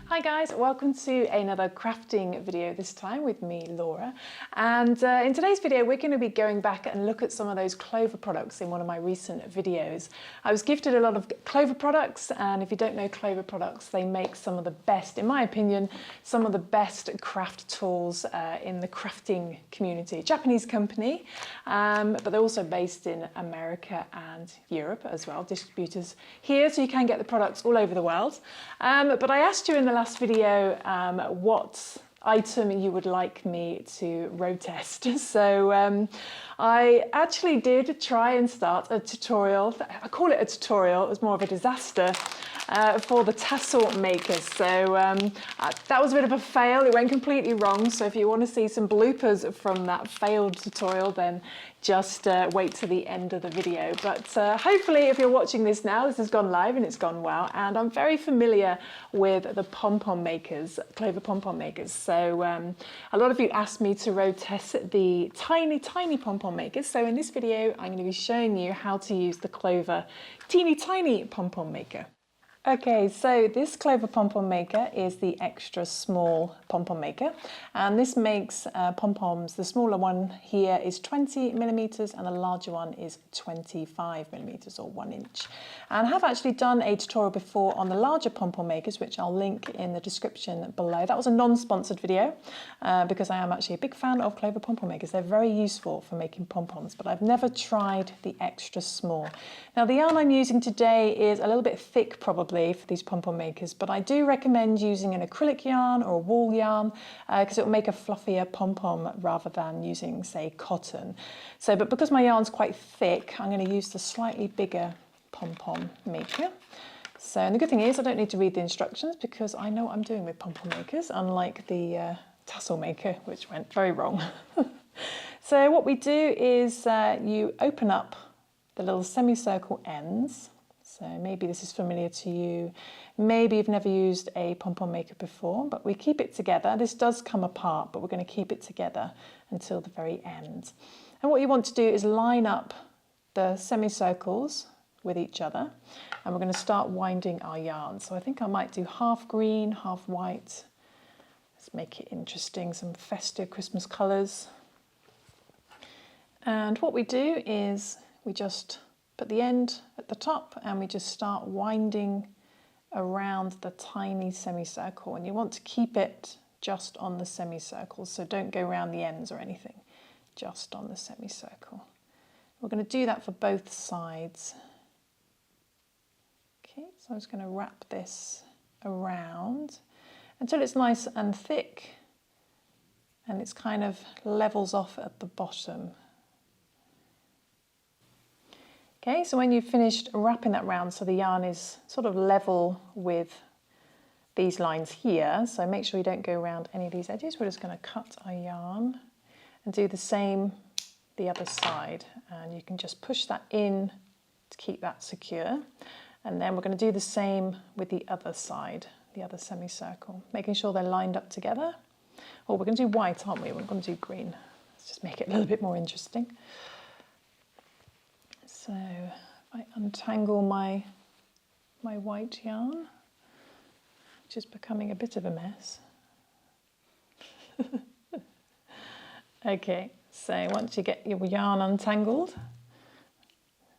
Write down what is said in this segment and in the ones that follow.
Hi guys, welcome to another crafting video, this time with me, Laura. And in today's video we're going to be going back and look at some of those Clover products in one of my recent videos. I was gifted a lot of Clover products, and if you don't know Clover products, they make some of the best, in my opinion, some of the best craft tools in the crafting community. Japanese company, but they're also based in America and Europe as well, distributors here, so you can get the products all over the world. But I asked you in the last video what item you would like me to road test. So I actually did try and start a tutorial. I call it a tutorial, it was more of a disaster, for the tassel makers. So that was a bit of a fail, it went completely wrong. So if you want to see some bloopers from that failed tutorial, then just wait to the end of the video. But hopefully if you're watching this now, this has gone live and it's gone well, and I'm very familiar with the pom-pom makers, Clover pom-pom makers. So a lot of you asked me to road test the tiny pom-pom makers. So in this video I'm going to be showing you how to use the Clover teeny tiny pom-pom maker. Okay, so this Clover pom-pom maker is the extra small pom-pom maker, and this makes pom-poms. The smaller one here is 20 millimeters and the larger one is 25 millimeters, or 1 inch. And I have actually done a tutorial before on the larger pom-pom makers, which I'll link in the description below. That was a non-sponsored video because I am actually a big fan of Clover pom-pom makers. They're very useful for making pom-poms, but I've never tried the extra small. Now the yarn I'm using today is a little bit thick probably for these pom-pom makers, but I do recommend using an acrylic yarn or a wool yarn because it will make a fluffier pom-pom rather than using, say, cotton. So, but because my yarn's quite thick, I'm going to use the slightly bigger pom-pom maker. So, and the good thing is I don't need to read the instructions because I know what I'm doing with pom-pom makers, unlike the tassel maker, which went very wrong. So what we do is you open up the little semicircle ends. So maybe this is familiar to you, maybe you've never used a pom-pom maker before, but we keep it together. This does come apart, but we're going to keep it together until the very end. And what you want to do is line up the semicircles with each other, and we're going to start winding our yarn. So I think I might do half green, half white. Let's make it interesting, some festive Christmas colours. And what we do is we just put the end at the top and we just start winding around the tiny semicircle, and you want to keep it just on the semicircle, so don't go around the ends or anything, just on the semicircle. We're going to do that for both sides. Okay, so I'm just going to wrap this around until it's nice and thick and it's kind of levels off at the bottom. Okay, so when you've finished wrapping that round so the yarn is sort of level with these lines here, so make sure you don't go around any of these edges. We're just going to cut our yarn and do the same the other side, and you can just push that in to keep that secure. And then we're going to do the same with the other side, the other semicircle, making sure they're lined up together. Oh, we're going to do white, aren't we? We're going to do green. Let's just make it a little bit more interesting. So if I untangle my white yarn, which is becoming a bit of a mess. Okay, so once you get your yarn untangled,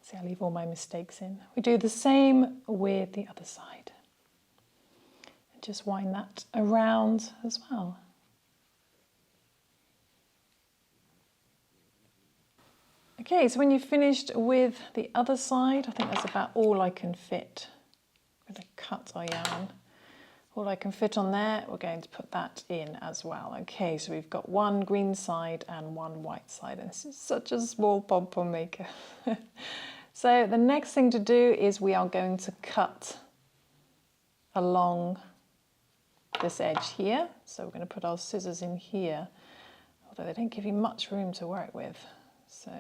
see, I leave all my mistakes in. We do the same with the other side. And just wind that around as well. Okay, so when you've finished with the other side, I think that's about all I can fit. I'm going to cut our yarn. All I can fit on there, we're going to put that in as well. Okay, so we've got one green side and one white side, and this is such a small pom-pom maker. So the next thing to do is we are going to cut along this edge here. So we're going to put our scissors in here, although they don't give you much room to work with. So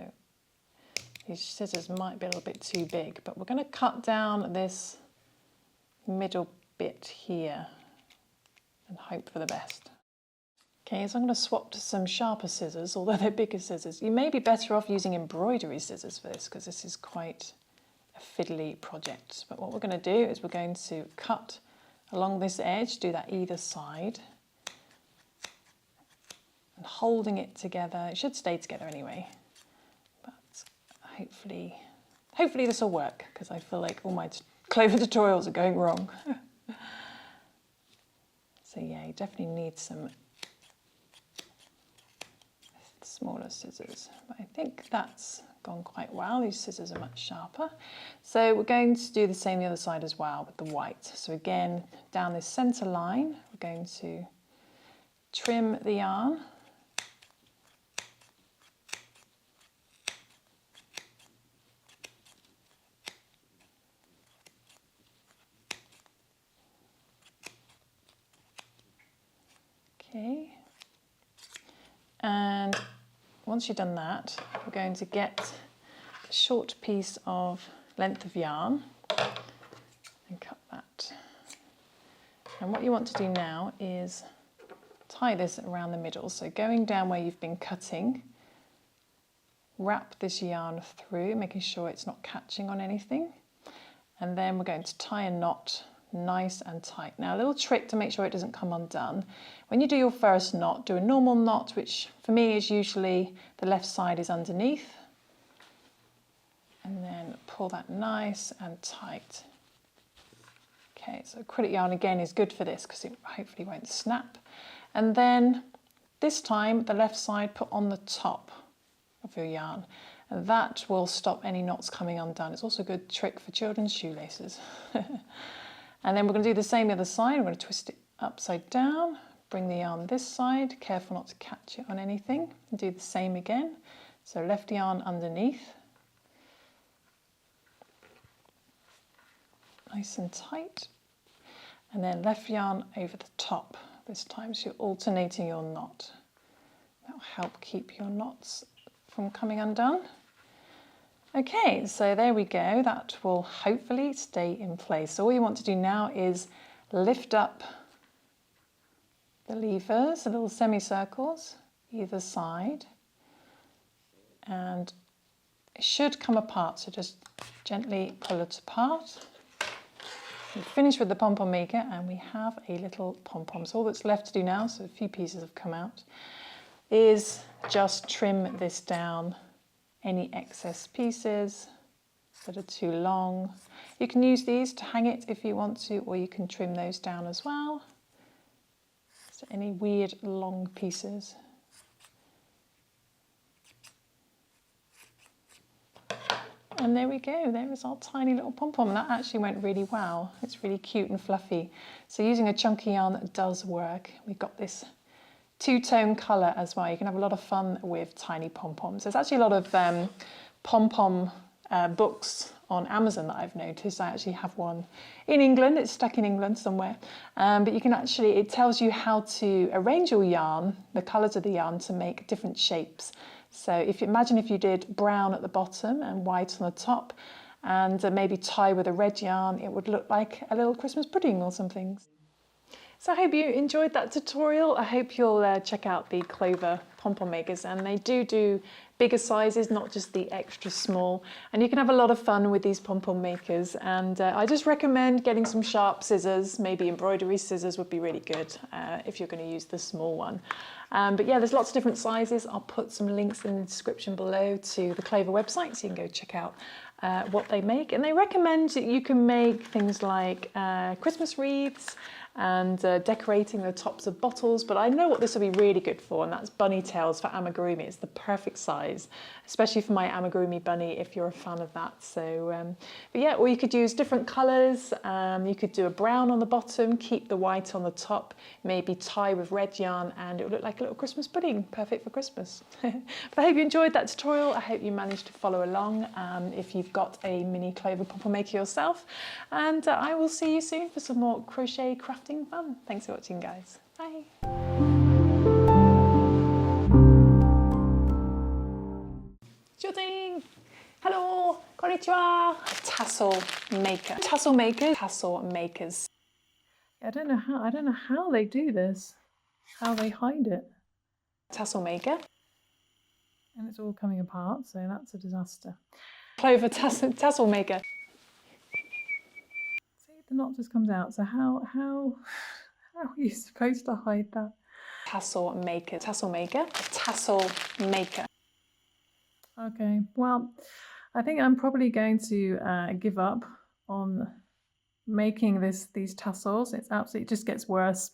these scissors might be a little bit too big, but we're going to cut down this middle bit here and hope for the best. Okay, so I'm going to swap to some sharper scissors, although they're bigger scissors. You may be better off using embroidery scissors for this, because this is quite a a fiddly project. But what we're going to do is we're going to cut along this edge, do that either side, and holding it together. It should stay together anyway, but hopefully this will work, because I feel like all my Clover tutorials are going wrong. So yeah, you definitely need some smaller scissors, but I think that's gone quite well. These scissors are much sharper. So we're going to do the same the other side as well with the white. So again, down this center line, we're going to trim the yarn. Okay, and once you've done that, we're going to get a short piece of length of yarn and cut that. And what you want to do now is tie this around the middle. So going down where you've been cutting, wrap this yarn through, making sure it's not catching on anything. And then we're going to tie a knot nice and tight. Now a little trick to make sure it doesn't come undone. When you do your first knot, do a normal knot, which for me is usually the left side is underneath. And then pull that nice and tight. Okay, so acrylic yarn again is good for this because it hopefully won't snap. And then this time the left side put on the top of your yarn. And that will stop any knots coming undone. It's also a good trick for children's shoelaces. And then we're going to do the same the other side. We're going to twist it upside down, bring the yarn this side, careful not to catch it on anything, and do the same again. So left yarn underneath, nice and tight, and then left yarn over the top this time, so you're alternating your knot. That will help keep your knots from coming undone. Okay, so there we go. That will hopefully stay in place. So all you want to do now is lift up the levers, the little semicircles, either side, and it should come apart. So just gently pull it apart. We finish with the pom-pom maker and we have a little pom-pom. So all that's left to do now, so a few pieces have come out, is just trim this down. Any excess pieces that are too long. You can use these to hang it if you want to, or you can trim those down as well. So any weird long pieces. And there we go, there is our tiny little pom-pom. That actually went really well. It's really cute and fluffy. So using a chunky yarn does work. We've got this two-tone colour as well. You can have a lot of fun with tiny pom-poms. There's actually a lot of pom-pom books on Amazon that I've noticed. I actually have one in England. It's stuck in England somewhere. But you can actually, it tells you how to arrange your yarn, the colours of the yarn, to make different shapes. So if you imagine if you did brown at the bottom and white on the top, and maybe tie with a red yarn, it would look like a little Christmas pudding or something. So I hope you enjoyed that tutorial. I hope you'll check out the Clover pom-pom makers, and they do bigger sizes, not just the extra small. And you can have a lot of fun with these pom-pom makers. And I just recommend getting some sharp scissors. Maybe embroidery scissors would be really good if you're going to use the small one. But yeah, there's lots of different sizes. I'll put some links in the description below to the Clover website, so you can go check out what they make. And they recommend that you can make things like Christmas wreaths and decorating the tops of bottles, but I know what this will be really good for, and that's bunny tails for amigurumi. It's the perfect size, especially for my amigurumi bunny if you're a fan of that. So but yeah, or you could use different colours. You could do a brown on the bottom, keep the white on the top, maybe tie with red yarn, and it would look like a little Christmas pudding, perfect for Christmas. But I hope you enjoyed that tutorial. I hope you managed to follow along if you've got a mini Clover pom-pom maker yourself, and I will see you soon for some more crochet crafting fun. Thanks for watching, guys. Bye. Shooting! Hello! Konnichiwa! Tassel maker. Tassel makers. Tassel makers. I don't know how they do this. How they hide it. Tassel maker. And it's all coming apart, so that's a disaster. Clover tassel maker. the knot just comes out. So how are you supposed to hide that? Tassel maker, tassel maker, tassel maker. Okay, well, I think I'm probably going to give up on making these tassels. It's absolutely, it just gets worse.